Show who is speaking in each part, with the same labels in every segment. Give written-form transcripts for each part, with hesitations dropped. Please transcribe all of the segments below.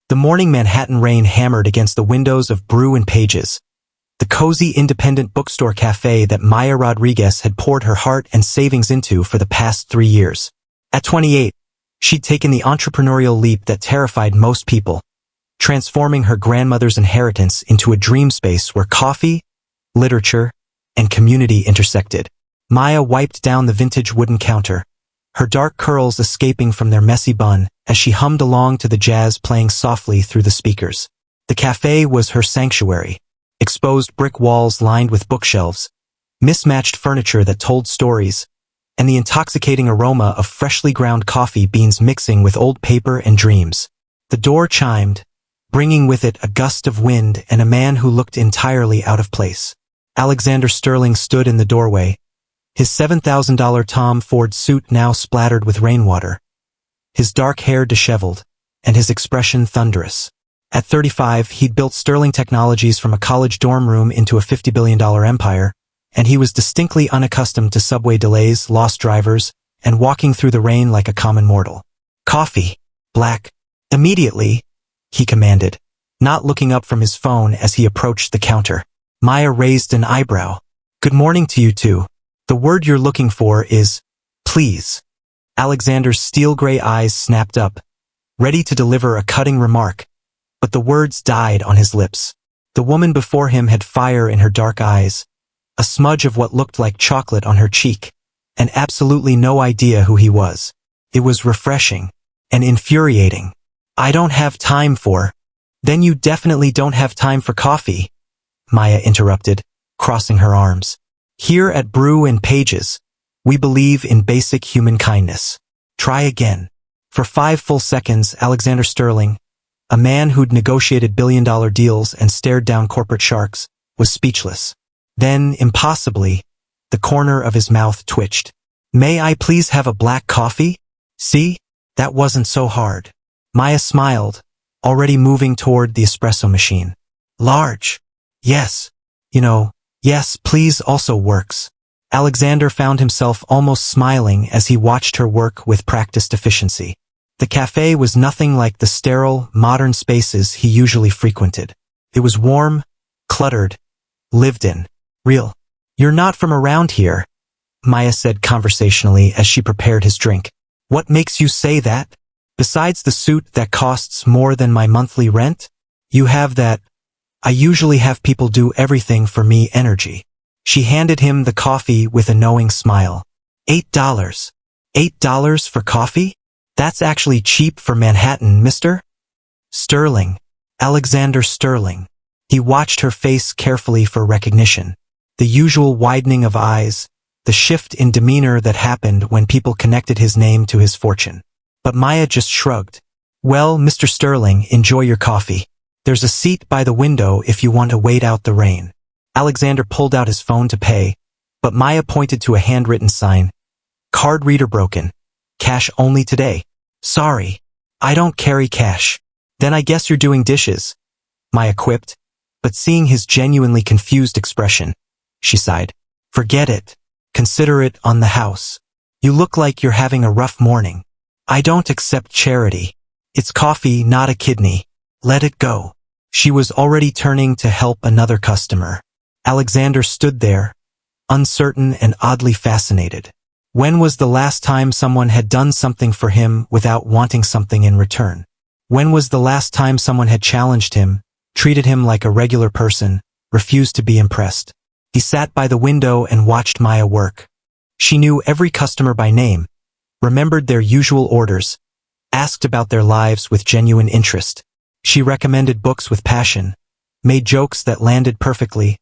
Speaker 1: The morning Manhattan rain hammered against the windows of Brew and Pages, the cozy independent bookstore cafe that Maya Rodriguez had poured her heart and savings into for the past 3 years. At 28, she'd taken the entrepreneurial leap that terrified most people, transforming her grandmother's inheritance into a dream space where coffee, literature, and community intersected. Maya wiped down the vintage wooden counter, her dark curls escaping from their messy bun as she hummed along to the jazz playing softly through the speakers. The cafe was her sanctuary, exposed brick walls lined with bookshelves, mismatched furniture that told stories, and the intoxicating aroma of freshly ground coffee beans mixing with old paper and dreams. The door chimed, bringing with it a gust of wind and a man who looked entirely out of place. Alexander Sterling stood in the doorway, his $7,000 Tom Ford suit now splattered with rainwater, his dark hair disheveled, and his expression thunderous. At 35, he'd built Sterling Technologies from a college dorm room into a $50 billion empire, and he was distinctly unaccustomed to subway delays, lost drivers, and walking through the rain like a common mortal. "Coffee, black." "Immediately," he commanded, not looking up from his phone as he approached the counter. Maya raised an eyebrow. "Good morning to you too. The word you're looking for is, please." Alexander's steel-gray eyes snapped up, ready to deliver a cutting remark, but the words died on his lips. The woman before him had fire in her dark eyes, a smudge of what looked like chocolate on her cheek, and absolutely no idea who he was. It was refreshing and infuriating. "I don't have time for—" "Then you definitely don't have time for coffee," Maya interrupted, crossing her arms. "Here at Brew and Pages, we believe in basic human kindness. Try again." For 5 full seconds, Alexander Sterling, a man who'd negotiated billion-dollar deals and stared down corporate sharks, was speechless. Then, impossibly, the corner of his mouth twitched. "May I please have a black coffee?" "See? That wasn't so hard." Maya smiled, already moving toward the espresso machine. "Large." "Yes. Yes, please also works." Alexander found himself almost smiling as he watched her work with practiced efficiency. The cafe was nothing like the sterile, modern spaces he usually frequented. It was warm, cluttered, lived in, real. "You're not from around here," Maya said conversationally as she prepared his drink. "What makes you say that? Besides the suit that costs more than my monthly rent, you have that, I usually have people do everything for me energy." She handed him the coffee with a knowing smile. $8. $8 for coffee? That's actually cheap for Manhattan, Mr. Sterling. Alexander Sterling. He watched her face carefully for recognition. The usual widening of eyes, the shift in demeanor that happened when people connected his name to his fortune. But Maya just shrugged. "Well, Mr. Sterling, enjoy your coffee. There's a seat by the window if you want to wait out the rain." Alexander pulled out his phone to pay, but Maya pointed to a handwritten sign. "Card reader broken. Cash only today." "Sorry, I don't carry cash." "Then I guess you're doing dishes," Maya quipped, but seeing his genuinely confused expression, she sighed. "Forget it. Consider it on the house. You look like you're having a rough morning." "I don't accept charity. It's coffee, not a kidney. Let it go." She was already turning to help another customer. Alexander stood there, uncertain and oddly fascinated. When was the last time someone had done something for him without wanting something in return? When was the last time someone had challenged him, treated him like a regular person, refused to be impressed? He sat by the window and watched Maya work. She knew every customer by name, remembered their usual orders, asked about their lives with genuine interest. She recommended books with passion, made jokes that landed perfectly,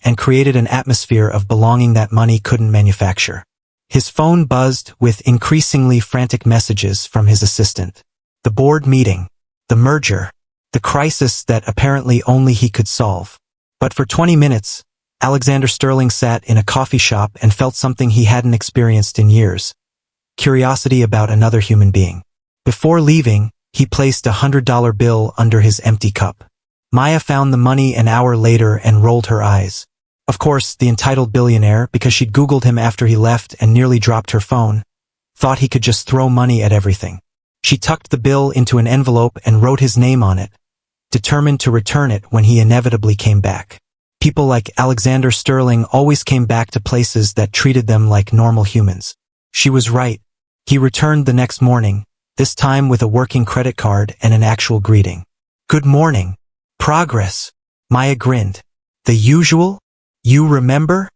Speaker 1: and created an atmosphere of belonging that money couldn't manufacture. His phone buzzed with increasingly frantic messages from his assistant. The board meeting, the merger, the crisis that apparently only he could solve. But for 20 minutes, Alexander Sterling sat in a coffee shop and felt something he hadn't experienced in years. Curiosity about another human being. Before leaving, he placed a $100 bill under his empty cup. Maya found the money an hour later and rolled her eyes. Of course, the entitled billionaire, because she'd Googled him after he left and nearly dropped her phone, thought he could just throw money at everything. She tucked the bill into an envelope and wrote his name on it, determined to return it when he inevitably came back. People like Alexander Sterling always came back to places that treated them like normal humans. She was right. He returned the next morning, this time with a working credit card and an actual greeting. "Good morning. Progress." Maya grinned. "The usual? You remember?"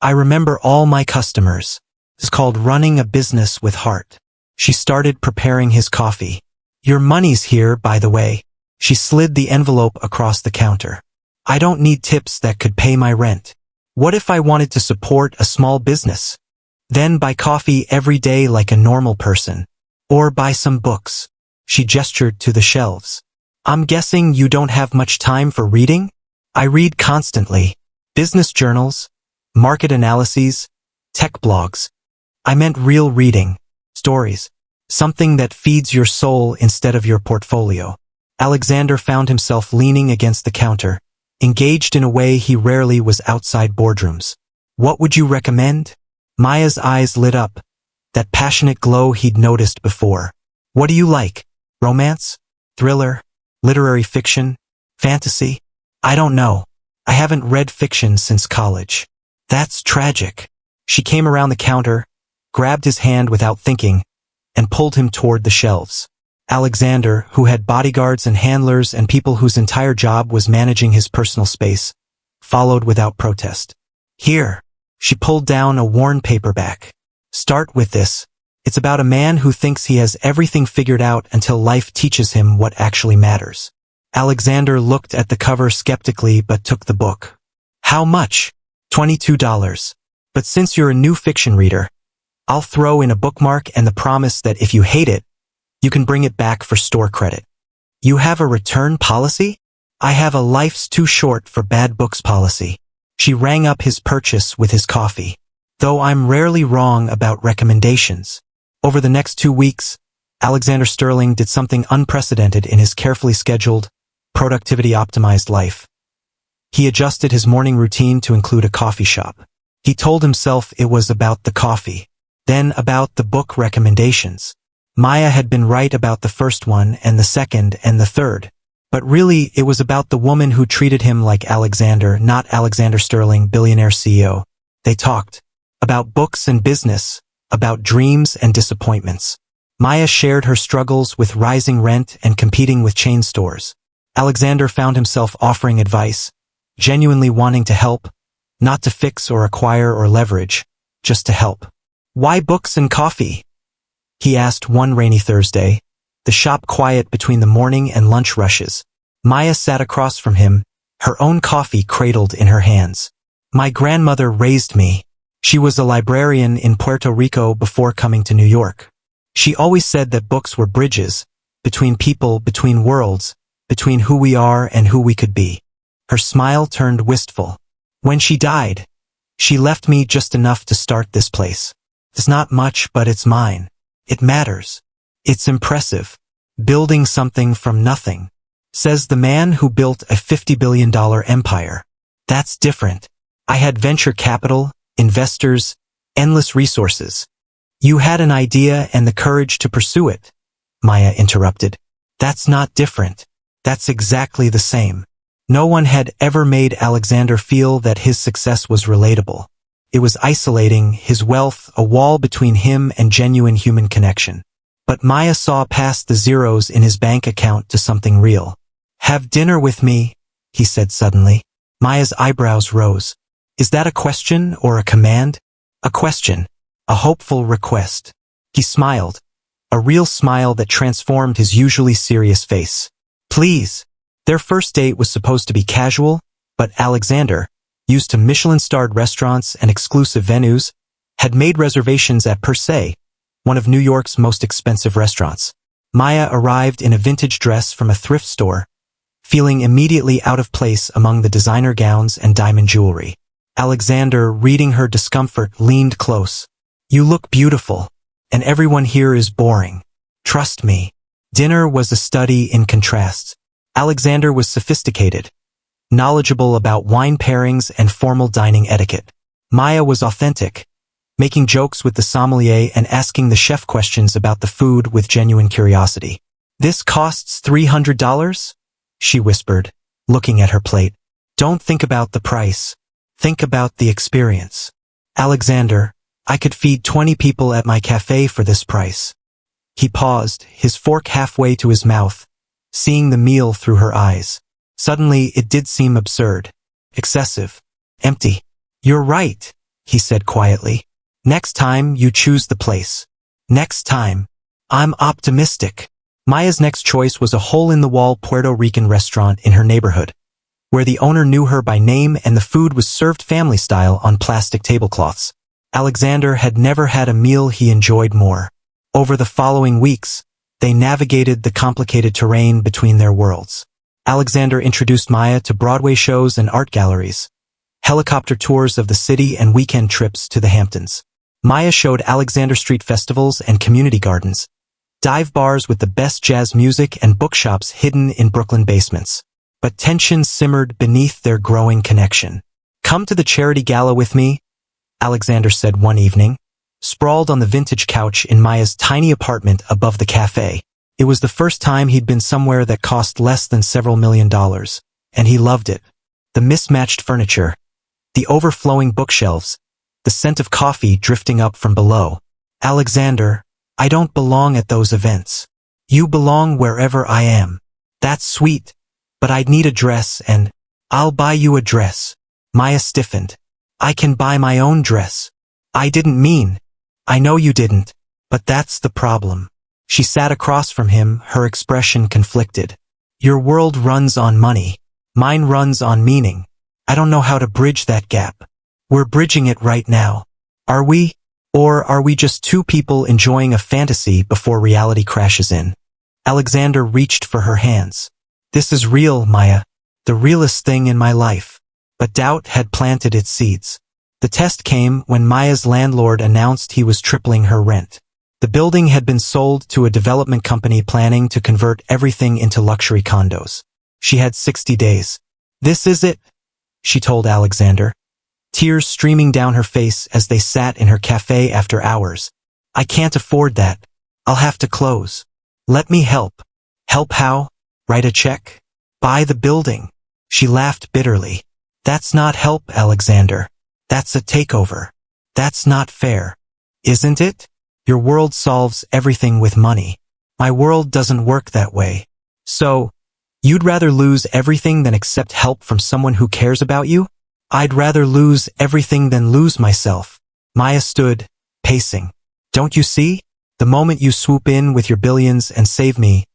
Speaker 1: "I remember all my customers. It's called running a business with heart." She started preparing his coffee. "Your money's here, by the way." She slid the envelope across the counter. "I don't need tips that could pay my rent. What if I wanted to support a small business? Then buy coffee every day like a normal person. Or buy some books." She gestured to the shelves. "I'm guessing you don't have much time for reading?" "I read constantly. Business journals, market analyses, tech blogs." "I meant real reading. Stories. Something that feeds your soul instead of your portfolio." Alexander found himself leaning against the counter, engaged in a way he rarely was outside boardrooms. "What would you recommend?" Maya's eyes lit up, that passionate glow he'd noticed before. "What do you like? Romance? Thriller? Literary fiction? Fantasy?" "I don't know. I haven't read fiction since college." "That's tragic." She came around the counter, grabbed his hand without thinking, and pulled him toward the shelves. Alexander, who had bodyguards and handlers and people whose entire job was managing his personal space, followed without protest. "Here." She pulled down a worn paperback. "Start with this. It's about a man who thinks he has everything figured out until life teaches him what actually matters." Alexander looked at the cover skeptically but took the book. "How much?" $22. "But since you're a new fiction reader, I'll throw in a bookmark and the promise that if you hate it, you can bring it back for store credit." "You have a return policy?" "I have a life's too short for bad books policy." She rang up his purchase with his coffee. "Though I'm rarely wrong about recommendations." Over the next 2 weeks, Alexander Sterling did something unprecedented in his carefully scheduled, productivity-optimized life. He adjusted his morning routine to include a coffee shop. He told himself it was about the coffee, then about the book recommendations. Maya had been right about the first one and the second and the third. But really, it was about the woman who treated him like Alexander, not Alexander Sterling, billionaire CEO. They talked about books and business, about dreams and disappointments. Maya shared her struggles with rising rent and competing with chain stores. Alexander found himself offering advice, genuinely wanting to help, not to fix or acquire or leverage, just to help. "Why books and coffee?" he asked one rainy Thursday, the shop quiet between the morning and lunch rushes. Maya sat across from him, her own coffee cradled in her hands. "My grandmother raised me. She was a librarian in Puerto Rico before coming to New York. She always said that books were bridges, between people, between worlds, between who we are and who we could be." Her smile turned wistful. "When she died, she left me just enough to start this place. It's not much, but it's mine. It matters. It's impressive. Building something from nothing," says the man who built a $50 billion empire. "That's different. I had venture capital, investors, endless resources. You had an idea and the courage to pursue it," Maya interrupted. "That's not different. That's exactly the same." No one had ever made Alexander feel that his success was relatable. It was isolating, his wealth a wall between him and genuine human connection. But Maya saw past the zeros in his bank account to something real. "Have dinner with me," he said suddenly. Maya's eyebrows rose. "Is that a question or a command?" "A question. A hopeful request." He smiled, a real smile that transformed his usually serious face. "Please." Their first date was supposed to be casual, but Alexander, used to Michelin-starred restaurants and exclusive venues, had made reservations at Per Se, one of New York's most expensive restaurants. Maya arrived in a vintage dress from a thrift store, feeling immediately out of place among the designer gowns and diamond jewelry. Alexander, reading her discomfort, leaned close. "You look beautiful, and everyone here is boring. Trust me." Dinner was a study in contrasts. Alexander was sophisticated, knowledgeable about wine pairings and formal dining etiquette. Maya was authentic, making jokes with the sommelier and asking the chef questions about the food with genuine curiosity. "This costs $300? She whispered, looking at her plate. "Don't think about the price. Think about the experience. Alexander, I could feed 20 people at my cafe for this price." He paused, his fork halfway to his mouth, seeing the meal through her eyes. Suddenly, it did seem absurd, excessive, empty. "You're right," he said quietly. "Next time, you choose the place. Next time." "I'm optimistic." Maya's next choice was a hole-in-the-wall Puerto Rican restaurant in her neighborhood, where the owner knew her by name and the food was served family-style on plastic tablecloths. Alexander had never had a meal he enjoyed more. Over the following weeks, they navigated the complicated terrain between their worlds. Alexander introduced Maya to Broadway shows and art galleries, helicopter tours of the city and weekend trips to the Hamptons. Maya showed Alexander street festivals and community gardens, dive bars with the best jazz music and bookshops hidden in Brooklyn basements. But tension simmered beneath their growing connection. "Come to the charity gala with me," Alexander said one evening, sprawled on the vintage couch in Maya's tiny apartment above the cafe. It was the first time he'd been somewhere that cost less than several $1,000,000, and he loved it. The mismatched furniture, the overflowing bookshelves, the scent of coffee drifting up from below. "Alexander, I don't belong at those events. You belong wherever I am." "That's sweet, but I'd need a dress and—" "I'll buy you a dress." Maya stiffened. "I can buy my own dress." "I didn't mean—" "I know you didn't, but that's the problem." She sat across from him, her expression conflicted. "Your world runs on money. Mine runs on meaning. I don't know how to bridge that gap." "We're bridging it right now. Are we? Or are we just two people enjoying a fantasy before reality crashes in?" Alexander reached for her hands. "This is real, Maya. The realest thing in my life." But doubt had planted its seeds. The test came when Maya's landlord announced he was tripling her rent. The building had been sold to a development company planning to convert everything into luxury condos. She had 60 days. "This is it," she told Alexander, tears streaming down her face as they sat in her cafe after hours. "I can't afford that. I'll have to close. Let me help." "Help how? Write a check? Buy the building?" She laughed bitterly. "That's not help, Alexander. That's a takeover. That's not fair. Isn't it? Your world solves everything with money. My world doesn't work that way. So, you'd rather lose everything than accept help from someone who cares about you?" "I'd rather lose everything than lose myself." Maya stood, pacing. "Don't you see? The moment you swoop in with your billions and save me,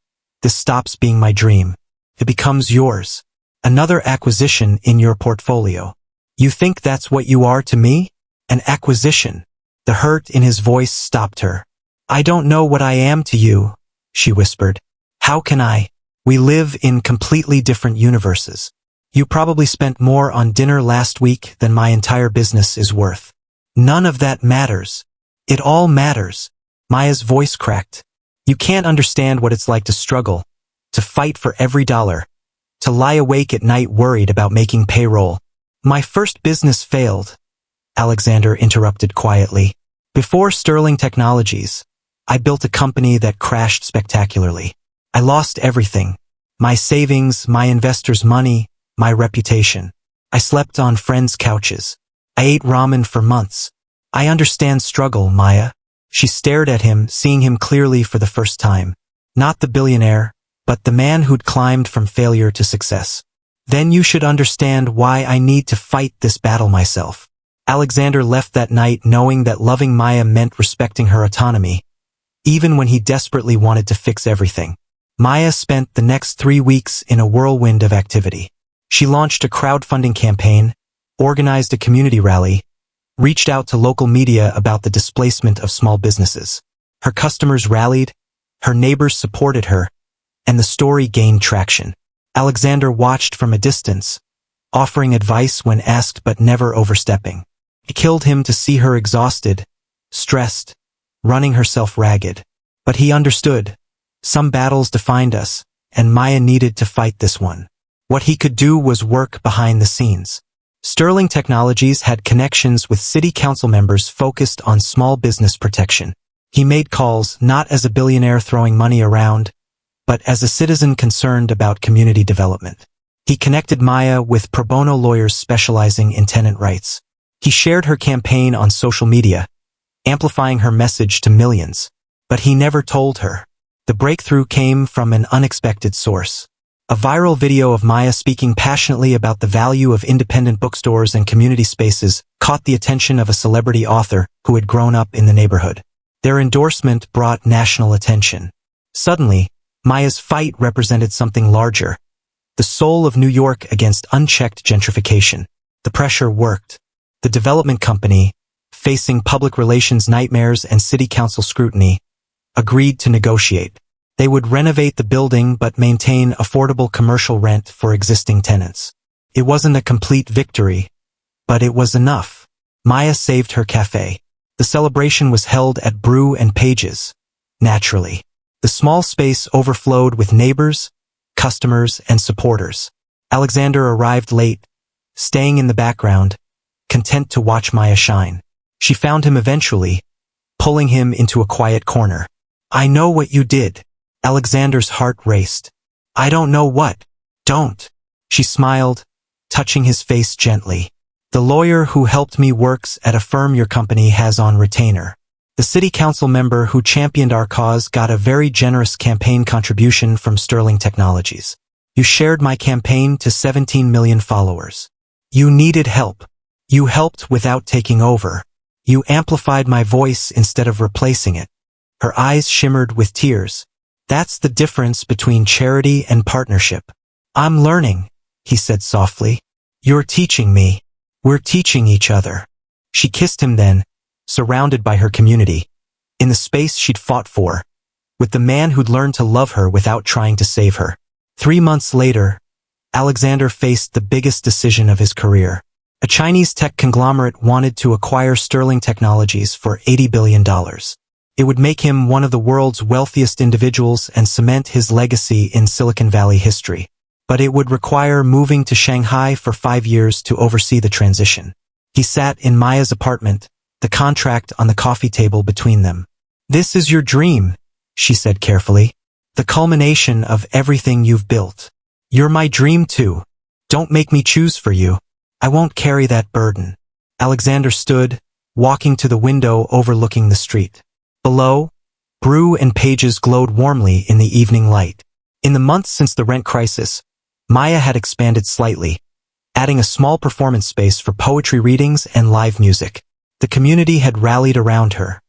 Speaker 1: this stops being my dream. It becomes yours. Another acquisition in your portfolio. You think that's what you are to me? An acquisition." The hurt in his voice stopped her. "I don't know what I am to you," she whispered. "How can I? We live in completely different universes. You probably spent more on dinner last week than my entire business is worth." "None of that matters." "It all matters." Maya's voice cracked. "You can't understand what it's like to struggle, to fight for every dollar, to lie awake at night worried about making payroll." "My first business failed," Alexander interrupted quietly. "Before Sterling Technologies, I built a company that crashed spectacularly. I lost everything. My savings, my investors' money, my reputation. I slept on friends' couches. I ate ramen for months. I understand struggle, Maya." She stared at him, seeing him clearly for the first time. Not the billionaire, but the man who'd climbed from failure to success. "Then you should understand why I need to fight this battle myself." Alexander left that night knowing that loving Maya meant respecting her autonomy, even when he desperately wanted to fix everything. Maya spent the next 3 weeks in a whirlwind of activity. She launched a crowdfunding campaign, organized a community rally, reached out to local media about the displacement of small businesses. Her customers rallied, her neighbors supported her, and the story gained traction. Alexander watched from a distance, offering advice when asked but never overstepping. It killed him to see her exhausted, stressed, running herself ragged. But he understood. Some battles defined us, and Maya needed to fight this one. What he could do was work behind the scenes. Sterling Technologies had connections with city council members focused on small business protection. He made calls not as a billionaire throwing money around, but as a citizen concerned about community development. He connected Maya with pro bono lawyers specializing in tenant rights. He shared her campaign on social media, amplifying her message to millions. But he never told her. The breakthrough came from an unexpected source. A viral video of Maya speaking passionately about the value of independent bookstores and community spaces caught the attention of a celebrity author who had grown up in the neighborhood. Their endorsement brought national attention. Suddenly, Maya's fight represented something larger. The soul of New York against unchecked gentrification. The pressure worked. The development company, facing public relations nightmares and city council scrutiny, agreed to negotiate. They would renovate the building but maintain affordable commercial rent for existing tenants. It wasn't a complete victory, but it was enough. Maya saved her cafe. The celebration was held at Brew and Page's. Naturally, the small space overflowed with neighbors, customers, and supporters. Alexander arrived late, staying in the background, content to watch Maya shine. She found him eventually, pulling him into a quiet corner. "I know what you did." Alexander's heart raced. "I don't know what." "Don't." She smiled, touching his face gently. "The lawyer who helped me works at a firm your company has on retainer. The city council member who championed our cause got a very generous campaign contribution from Sterling Technologies. You shared my campaign to 17 million followers. You needed help. You helped without taking over. You amplified my voice instead of replacing it." Her eyes shimmered with tears. "That's the difference between charity and partnership." "I'm learning," he said softly. "You're teaching me. We're teaching each other." She kissed him then, surrounded by her community, in the space she'd fought for, with the man who'd learned to love her without trying to save her. 3 months later, Alexander faced the biggest decision of his career. A Chinese tech conglomerate wanted to acquire Sterling Technologies for $80 billion. It would make him one of the world's wealthiest individuals and cement his legacy in Silicon Valley history. But it would require moving to Shanghai for 5 years to oversee the transition. He sat in Maya's apartment, the contract on the coffee table between them. "This is your dream," she said carefully. "The culmination of everything you've built. You're my dream too. Don't make me choose for you. I won't carry that burden." Alexander stood, walking to the window overlooking the street. Below, Brew and Page's glowed warmly in the evening light. In the months since the rent crisis, Maya had expanded slightly, adding a small performance space for poetry readings and live music. The community had rallied around her,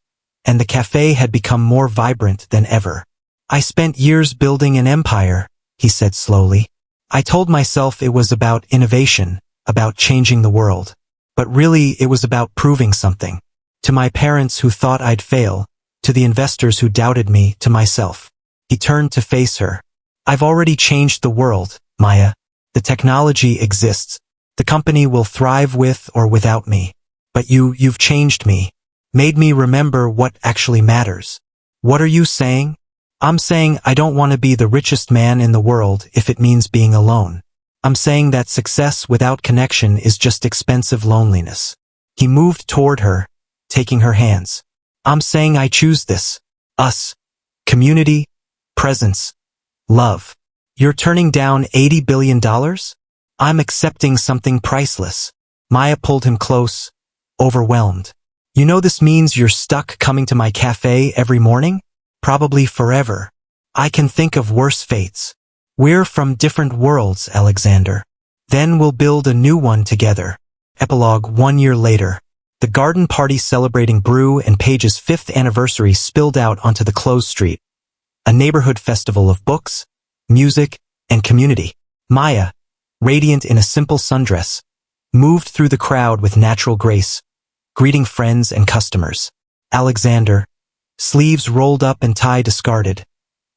Speaker 1: and the cafe had become more vibrant than ever. "I spent years building an empire," he said slowly. "I told myself it was about innovation, about changing the world. But really it was about proving something. To my parents who thought I'd fail, to the investors who doubted me, to myself." He turned to face her. "I've already changed the world, Maya. The technology exists. The company will thrive with or without me. But you've changed me. Made me remember what actually matters." "What are you saying?" "I'm saying I don't want to be the richest man in the world if it means being alone. I'm saying that success without connection is just expensive loneliness." He moved toward her, taking her hands. "I'm saying I choose this. Us. Community. Presence. Love. You're turning down $80 billion? I'm accepting something priceless." Maya pulled him close, overwhelmed. "You know this means you're stuck coming to my cafe every morning? Probably forever. I can think of worse fates. We're from different worlds, Alexander. Then we'll build a new one together." Epilogue 1 year later. The garden party celebrating Brew and Page's 5th anniversary spilled out onto the closed street. A neighborhood festival of books, music, and community. Maya, radiant in a simple sundress, moved through the crowd with natural grace, greeting friends and customers. Alexander, sleeves rolled up and tie discarded,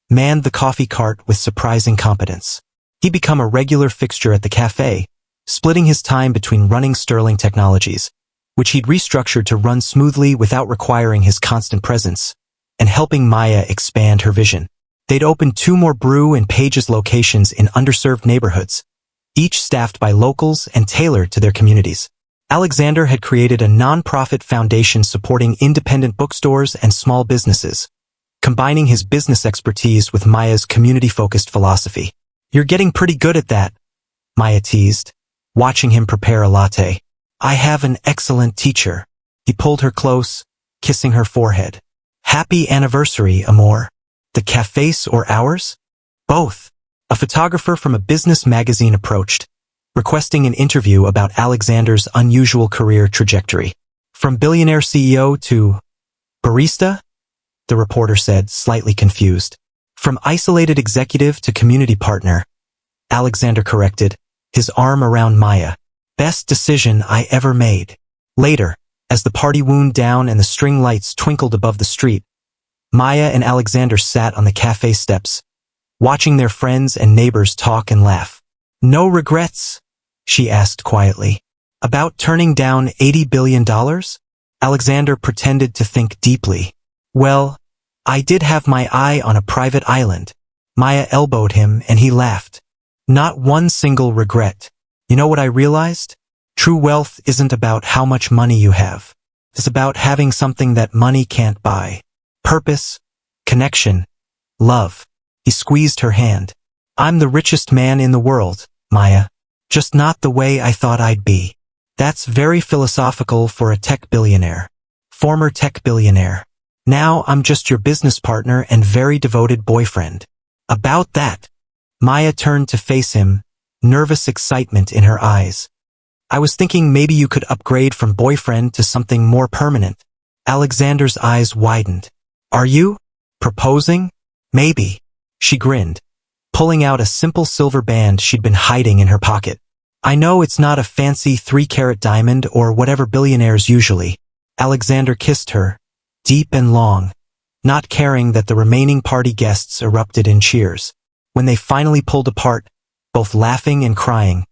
Speaker 1: manned the coffee cart with surprising competence. He'd become a regular fixture at the cafe, splitting his time between running Sterling Technologies, which he'd restructured to run smoothly without requiring his constant presence, and helping Maya expand her vision. They'd opened 2 more Brew and Page's locations in underserved neighborhoods, each staffed by locals and tailored to their communities. Alexander had created a non-profit foundation supporting independent bookstores and small businesses, combining his business expertise with Maya's community-focused philosophy. "You're getting pretty good at that," Maya teased, watching him prepare a latte. "I have an excellent teacher." He pulled her close, kissing her forehead. "Happy anniversary, amor." "The cafes or ours?" "Both." A photographer from a business magazine approached, requesting an interview about Alexander's unusual career trajectory. "From billionaire CEO to barista?" the reporter said, slightly confused. "From isolated executive to community partner," Alexander corrected, his arm around Maya. "Best decision I ever made." Later, as the party wound down and the string lights twinkled above the street, Maya and Alexander sat on the cafe steps, watching their friends and neighbors talk and laugh. "No regrets?" she asked quietly. "About turning down $80 billion? Alexander pretended to think deeply. "Well, I did have my eye on a private island." Maya elbowed him and he laughed. "Not one single regret. You know what I realized? True wealth isn't about how much money you have. It's about having something that money can't buy. Purpose, connection, love." He squeezed her hand. "I'm the richest man in the world, Maya. Just not the way I thought I'd be." "That's very philosophical for a tech billionaire." "Former tech billionaire. Now I'm just your business partner and very devoted boyfriend." "About that." Maya turned to face him, nervous excitement in her eyes. "I was thinking maybe you could upgrade from boyfriend to something more permanent." Alexander's eyes widened. "Are you proposing?" "Maybe." She grinned, pulling out a simple silver band she'd been hiding in her pocket. "I know it's not a fancy 3-carat diamond or whatever billionaires usually." Alexander kissed her, deep and long, not caring that the remaining party guests erupted in cheers. When they finally pulled apart, both laughing and crying,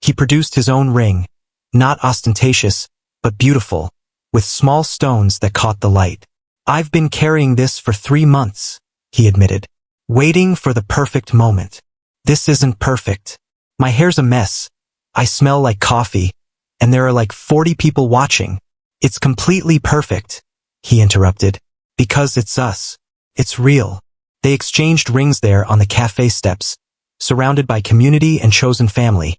Speaker 1: he produced his own ring, not ostentatious, but beautiful, with small stones that caught the light. "I've been carrying this for 3 months, he admitted, waiting for the perfect moment. "This isn't perfect. My hair's a mess. I smell like coffee, and there are like 40 people watching." "It's completely perfect," he interrupted, "because it's us. It's real." They exchanged rings there on the cafe steps, surrounded by community and chosen family.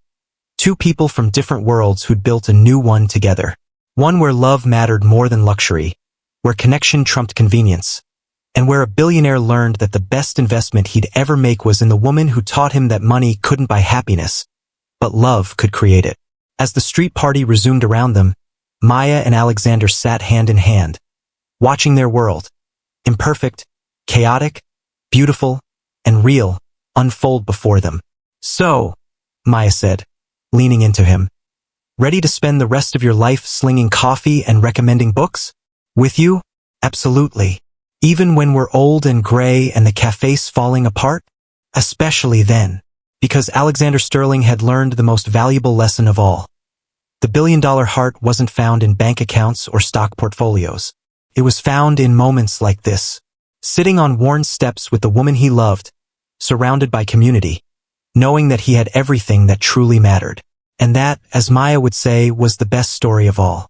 Speaker 1: 2 people from different worlds who'd built a new one together. One where love mattered more than luxury, where connection trumped convenience, and where a billionaire learned that the best investment he'd ever make was in the woman who taught him that money couldn't buy happiness, but love could create it. As the street party resumed around them, Maya and Alexander sat hand in hand, watching their world, imperfect, chaotic, beautiful, and real, unfold before them. "So," Maya said, leaning into him, "ready to spend the rest of your life slinging coffee and recommending books? With you? Absolutely. Even when we're old and gray and the cafe's falling apart? Especially then." Because Alexander Sterling had learned the most valuable lesson of all. The billion-dollar heart wasn't found in bank accounts or stock portfolios. It was found in moments like this, sitting on worn steps with the woman he loved, surrounded by community, knowing that he had everything that truly mattered. And that, as Maya would say, was the best story of all.